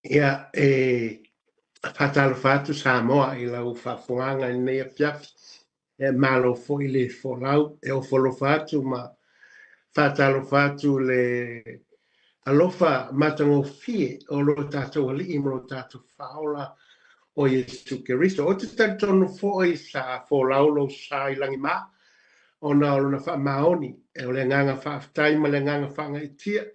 Ia whatalo whatu Samoa I lau whafuanga I nei a piafi malo fo I le folau o folo whatu ma whatalo whatu le alofa matango fie o lo tātou ali I mo lo tātou whaola o Yesu Keristo. O te tatono fo I sa folau lo sa I langi ma o na o na wha maoni o le nganga whaftai ma le nganga whanga I tia.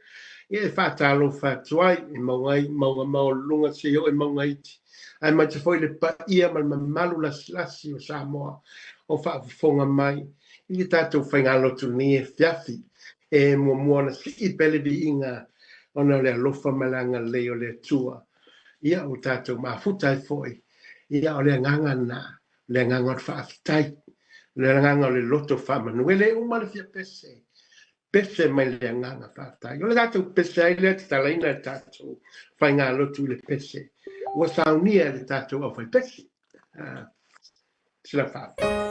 Ia whatalo whatuai I maunga lunga se o I maunga iti. Ai mai te foi le pa ia mal malu lasi o Samoa o whaafonga mai. I tātou whaingalo tu ni fiafi mua na si pele vi inga ona le alofa malanga leo le tua. Ia o tātou mafutai foi. Ia o le nganga na, le nganga o whaafitai, le nganga o le loto whamanuele umale fia pese. Pese mai le nganga whaafitai. O le tātou pese ai le talaina tātou whaingalo tu le pese. Ua saunia le tātou au whai pese. Sila whaafitai.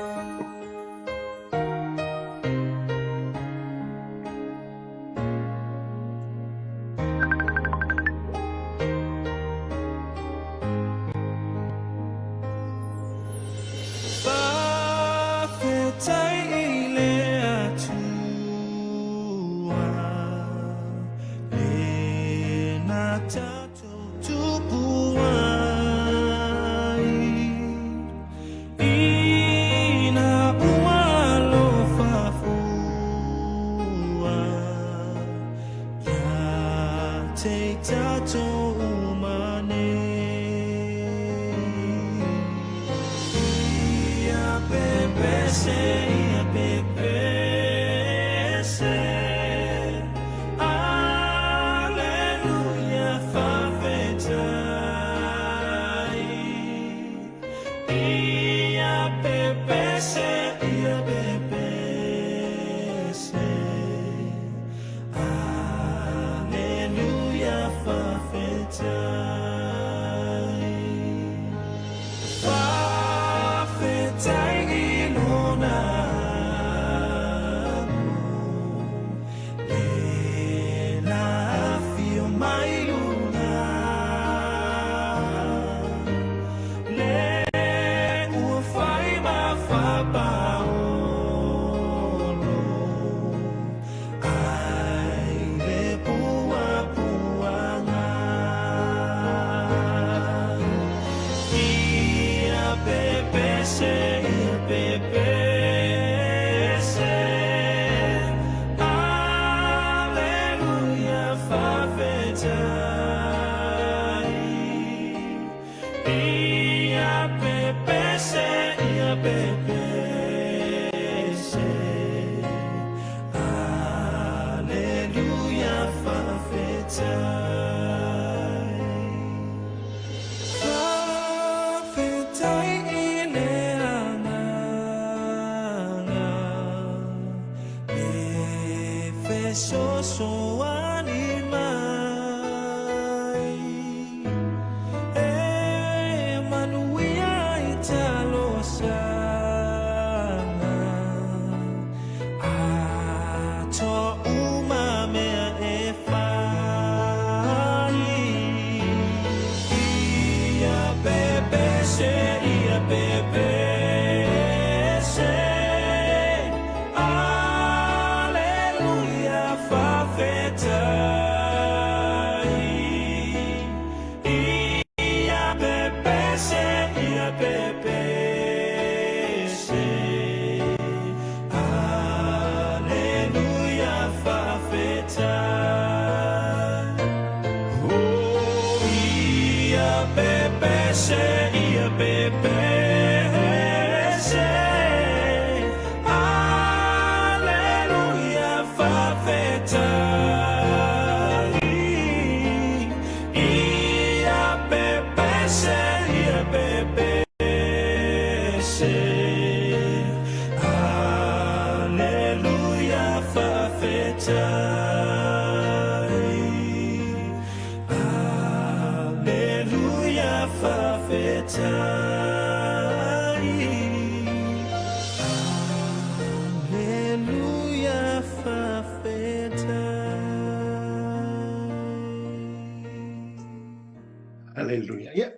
Hallelujah. Ya.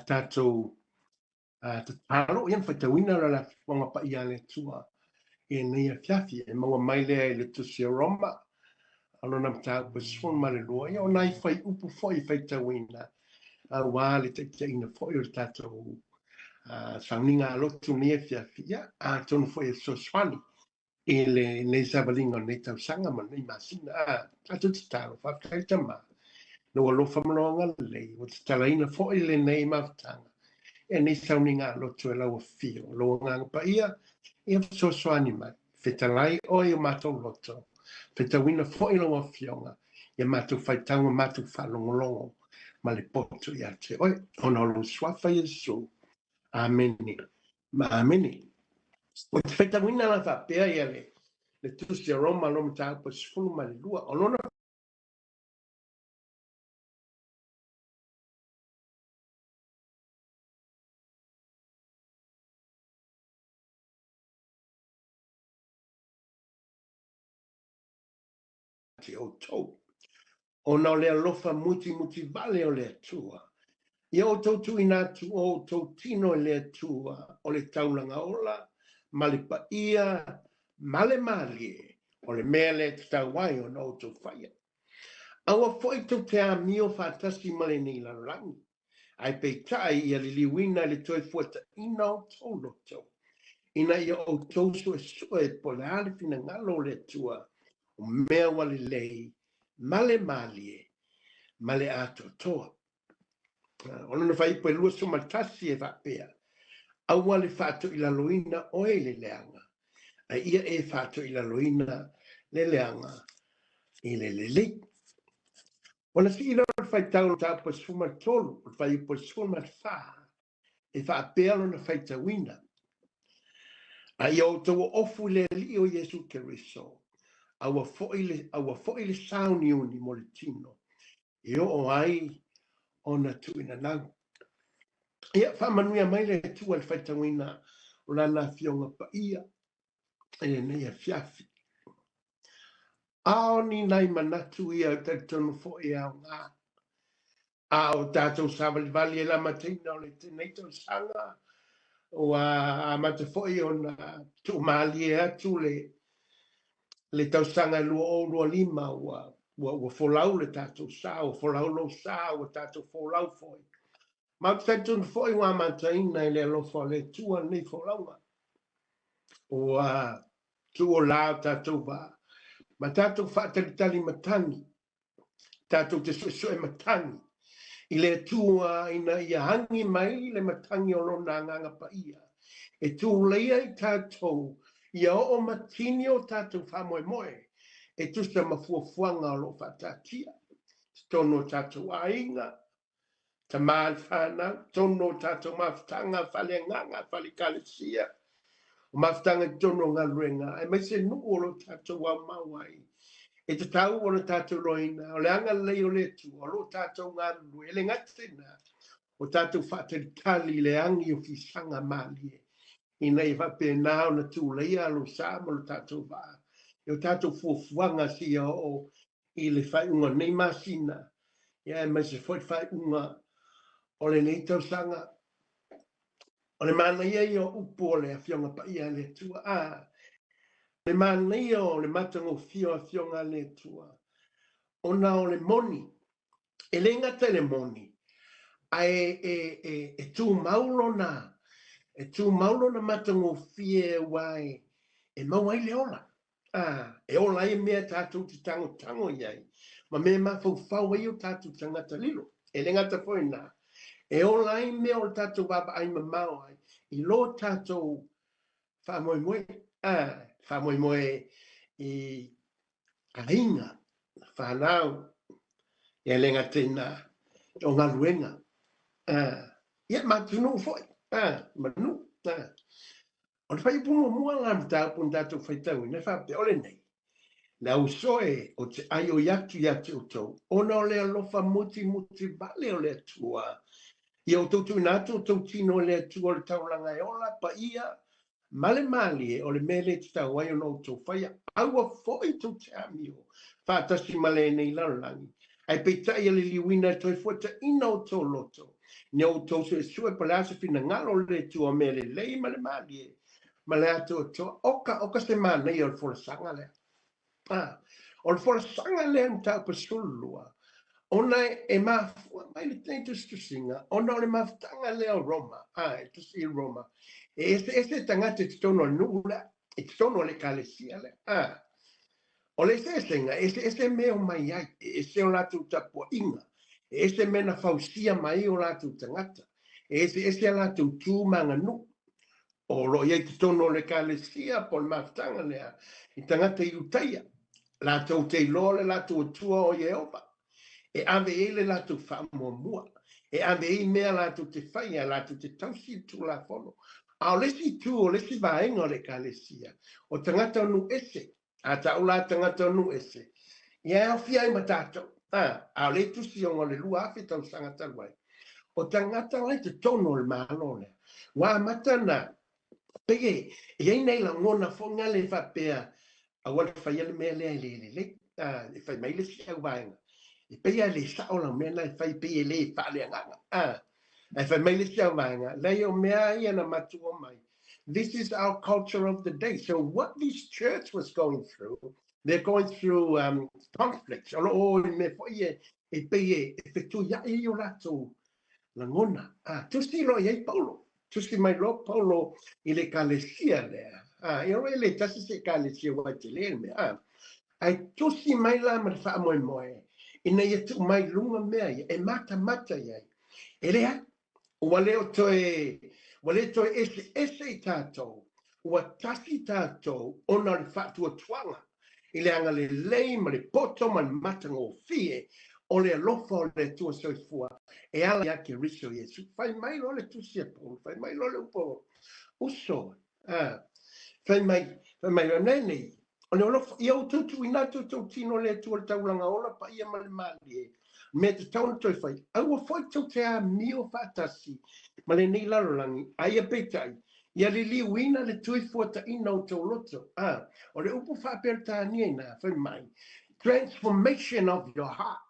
Tātou talo ian whaitawina la wanga pa ia le tua e nei a fiafi e maua mai lea le tusi a Roma alona mta pa sfon ma le lua ia o nai whai upu foi whaitawina a wā le te ina foi o tātou sauninga lotu nei a fiafi ia a tonu foi e soswani e le nei sabalinga nei tau sanga ma nei masina a tātou te talo whakaitama no alofa malonga lei o te talaina foi le nei maftanga e nei sauninga lotu e lau a fio lo nganga pa ia ia soswani mai fetalai o ia matou loto fetawina foi lo a fionga ia matou faitanga matou falongolongo ma le poto ia te oi ona lo swafa Yesu ameni ma ameni o te fetawina la fa pea ia le tusi a Roma lo mta pa sfulu ma le lua ona te o tou ona le alofa muti vale o le tua ia o tou tu ina tu o tou tino le tua o le taulanga ola ma le paia ma le malie o le mea le tawai o no tou whaia aua foi tou te amio whatasi ma le ni larangi ai peitai ia li liwina le toi fuata ina o tou loto ina ia o tou sue po le ale fina ngalo le tua o mea wale lei ma le malie ma le ato toa ona na fai po lua so matasi e vapea aua le fato i la loina o e le leanga a ia e fato i la loina le leanga i le lele ona si ila fai tau ta po suma tolu fai po suma fa e vapea ona fai tawina a ia o tau ofu le li o Yesu Keriso aua fo ile sauni uni mo le tino e o ai ona tu ina nau ia whamanuia mai le tua le whaitawina o la na fionga pa ia e nei a fiafi. Ao ni nai manatu ia te tonu fo e au ngā. Ao tātou sāwali vali e la matina o le te neito sanga o a mata fo i o na tu mali e atu le tau sanga lua o lua lima ua folau le tātou sā o folau lo sā o tātou folau foi. Ma te tonu fo i wā mataina i le alofa le tua nei folaunga. O tu o la tātou ba. Ma tātou whaatalitali matangi. Tātou te soe matangi. I le tua ina ia hangi mai le matangi o lona nganga pa ia. E tu leia i tātou ia o matini o tātou whamoe moe. E tu sa mafuafuanga o lo whatatia. Tono tātou ainga. Ta maa whana. Tono tātou maftanga whale nganga whale kalesia. Maftanga tono ngā ruenga. E mai se nuu o lo tātou wa mawai. E te tau o le tātou roina, o le anga lei o le tu, o lo tātou ngā rui, e le ngatena, o tātou whaatari tali le angi o fisanga malie. I nei wape nao na tū leia alo sāma lo tātou wā. E o tātou fuafuanga si o i le whai unga nei masina. Ia e mai se whai unga o le nei tau sanga. O le mana ia i o upo le a fionga pa ia le tua. Le mania o le matango fio a fionga le tua. Ona o le moni. E le ngata le moni. A e tu maulo na. E tu maulo na matango fie wai. E mawai le ola. E ola e mea tātou te tango iai. Ma me mafau fau e o tātou tangata lilo. E le ngata foi na. E ola e mea o tātou baba ai mamau ai. I lo tātou wha moe moe. Wha moe moe i ainga, whanau, e lenga tēnā, o ngā ruenga. Ia matunu foi, manu. O le whai pungo mua ngā mta pun tātou whaitau, ne whape ole nei. Na usoe o te ai o yatu o tau, ona o le alofa muti vale o le atua. Ia o tautu nātou tau tino o le atua o le tauranga e ola pa ia, male mali o le mele te tau ai o no tau whaia, aua foi tau te amio. Whātasi male nei larangi. ai peita ia le liwina toi fuata ina o tō loto. Ne o tō se sue pala se fina ngalo le tua me le lei ma le mali. Ma le ato to oka se mana i o fola sanga le. O le fola sanga le mta pa sulua. Ona e mafua mai le tei tu singa. Ona o le maftanga le o Roma. E tu si Roma. E ese tangata te tono nula. E te tono le kalesia le. O le se senga, ese meo mai ai, ese o latu tapua inga, ese mena fausia mai o latu tangata, ese latu tūmanga nu, o lo iei te tono le kalesia po le maftanga lea, i tangata i utaia, latu te lole latu tua o Yehova, e ave ele latu whamua mua, e ave e mea latu te whaia, latu te tausi tu la fono, a o lesi tu o lesi vaenga o le kalesia, o tangata nu ese, a taula tangata nu ese. Ia o fia i matato. A le tusi o le lua afi tau sanga talwai. O tangata lai te tono le malone. Wa matana. Pege, iei nei la ngona fonga le whapea. A wala whaiale mea lea le. E whai mai le si au vaenga. E pea le sao la mea e whai pea le whale anganga. E whai mai le si au vaenga. Lei o mea ia na matu o mai. This is our culture of the day. So what this church was going through, they're going through conflicts. Tu si lo ye Paulo. Tu si mai lo Paulo ile kalesia lea. Io ele tasi se kalesia wa tele me. Ai tu si mai la ma fa mo mo. Ina ye tu mai lunga me e mata ye. Ele Waleo toe ese tato, ua tasi tato ona le whātua tuanga, i le anga le lei ma le poto ma le matanga o fie, o le alofa o le tua soifua, e ala ia ke riso Yesu. Whai mai lo le tusia pō, whai mai lo le upo uso, whai mai lo nene, o le alofa, ia o tutu ina tutu tino le tua le taulanga ola pa ia ma le mali e, me te tauna toi whai, au a whai tau te a mio whātasi, ma le nei lalolangi, ai a peitai, ia li liuina le tui fuata ina o tau loto, o le upu whapera tānia ina, whai mai, transformation of your heart,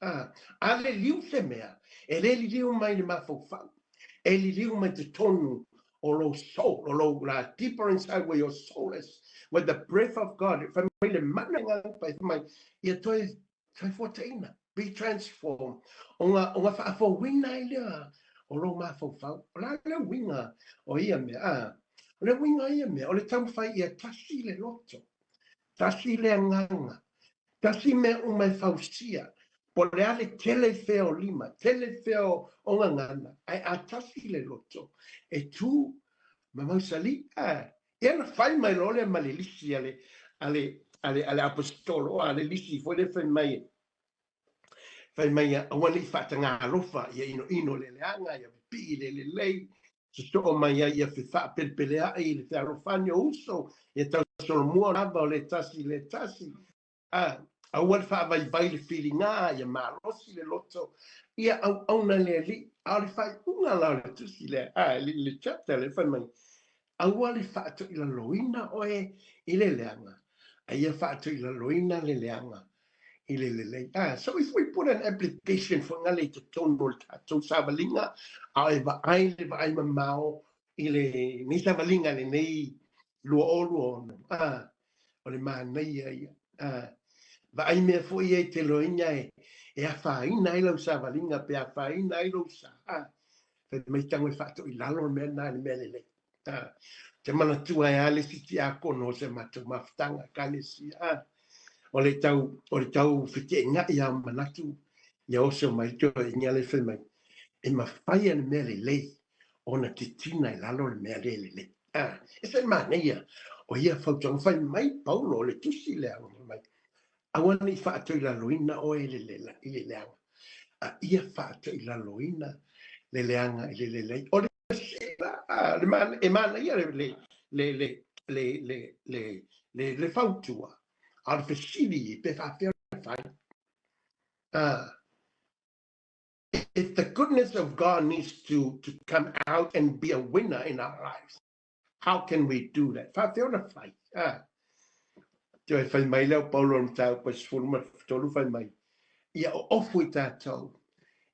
a le liu se mea, e le li liu mai le mawhau, e li liu mai te tonu, o lo soul, o lo la deeper inside where your soul is, with the breath of God, whai mai le mana ngā pai, mai, ia toi fuata ina, be transformed. Onga whaafo wina i lea. O lo mafo fau. O la le winga o ia mea. O le winga ia mea. O le tamwhai ia tasi le loto. Tasi le nganga. Tasi me umai fausia. Po le ale tele feo lima. Tele feo o ngangana. Ai a tasi le loto. E tu mamausali. Ia na fai mai lo le malilisi ale apostolo. Ale lisi. Foi le fai mai. Fai mai a wani fata ngā alofa ia ino le leanga ia pi le lei se so mai ia fe fa pelpelea i le alofani uso ia tau solo mua lava o le tasi a wani fa vai le filinga ia marosi le loto ia au na le li a le fai unga la le tusi le chapter le fai mai a wani fa to ila loina oe i le leanga a ia fa to ila loina le leanga. So if we put an application for ngale to tono to savalinga aiva aile va aima mau ile ni savalinga le nei lo olo o le mana ia va aime fo ia te loinga e a fa ina ilo savalinga pe a fa ina ilo sa pe me tango fatto il lalo mena le mele te mana tu ai ale si ti a kono se matu maftanga kalesi o le tau white ngā ia manatu ia oso mai tō e ngā le whai mai e mawhai ane mea le lei o na te tina i lalo le mea le lei e se mana ia o ia whautanga whai mai paulo le tusi le anga mai awana i whaato i la loina o e le leanga ia whaato i la loina le leanga i le lei o le e mana ia le whautua al fesili pe fa fine. If the goodness of God needs to come out and be a winner in our lives, how can we do that? Fa fine. Toi fai mai leo Paulo tau pas forma tolu fai mai. ia o ofu I tātou,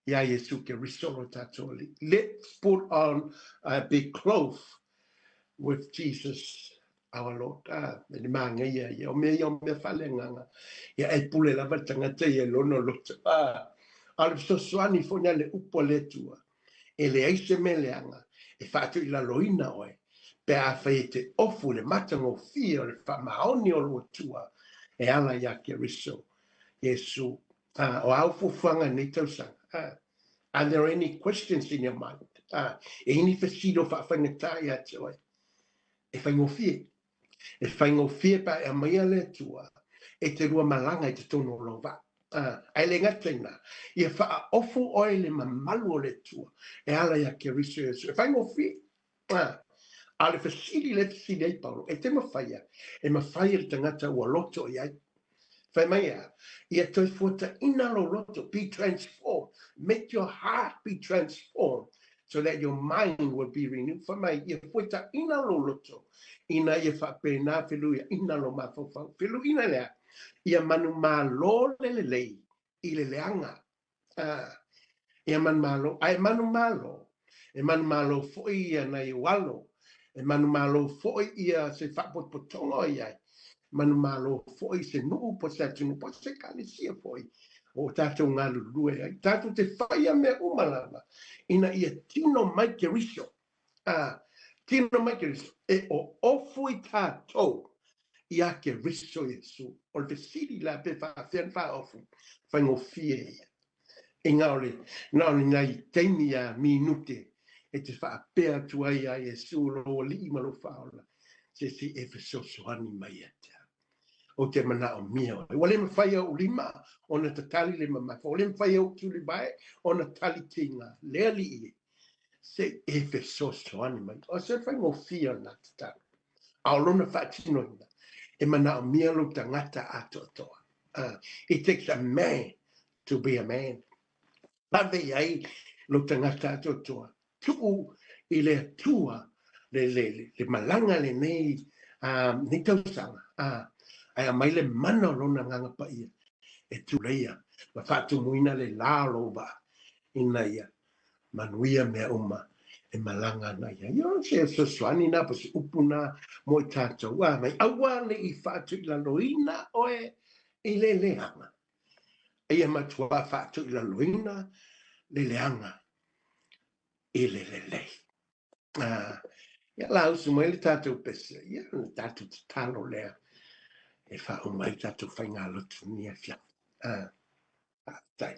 ia Yesu ke risolo tātou. Let's put on a big cloth with Jesus, our Lord. Ni manga ia, o me whalenganga. Ia e pule lava tangata ia lono lota. Ala sosoani fonya le upo le tua. E le aise me leanga. E whātu I la loina oe. Pe a whai te ofu le matango fia o le whamaoni o lo tua. E ala ia ke riso. Yesu. O au fufanga ni tausanga. Are there any questions in your mind? E ini whasido whawhangatai atu oe. E whaingo fie. E whaingo fie pa e maia le tua. E te rua malanga I te tono lova. Ai le ngatena. Ia wha ofu oe le mamalu o le tua. E ala ia ke riso Yesu. E whaingo fie. Ale whasiri le whasiri ai Paulo. E te mawhaia. E mawhaia le tangata ua loto I ai. Whai mai ia toi fuata ina lo loto. Be transformed. Make your heart be transformed. So that your mind will be renewed. Whai mai ia fuata ina lo loto. Ina ia whapena whilu ia ina lo mawhawhau. Whilu ina lea. Ia manu malo le lei. I le leanga. Ia manu malo. Ai manu malo. E manu malo foi ia na I walo. E manu malo foi ia se whapotongo ia. Manu malo foi se nuu po se tunu po se kalisia foi. O tātou ngā lulue ai. Tātou te whaia mea umalama. Ina ia tino mai ke riso. Tino mai ke riso. E o ofu I tātou. Ia ke riso Yesu. O le siri la pe whawhian wha ofu. Whaingo fie ia. E ngaore. Ngaore ngai teimi a minute. E te whaapea tuai a Yesu lo li imalo whaola. Se si e whasosoani mai ata. O te mana o mia. Wale me whaia o lima, o na tatali le mama. Wale me whaia o tuli bae, o na tali tinga. Lea li I. Se e whasosoani mai. O se whaingo fia na tatali. Aolona whaatino ina. E mana o mia lo tangata ato toa. It takes a man to be a man. Pave ai lo tangata ato toa. Tuu I le tua, le malanga le nei, ni tausanga. Ai mai le mana lona nganga pa ia. E tu leia. Ma whātu muina le lalo ba. Ina ia. Manuia mea uma. E malanga na ia. Ia se soswani na pa se upuna mo I tātou. Mai awa le I whātu I la loina oe I le leanga. Ia matua whātu I la loina le leanga. I le lei. Ia lau su mai le tātou pese. Ia le tātou te talo lea. E wha o mai tātou whainga lotu ni a fia. Tai.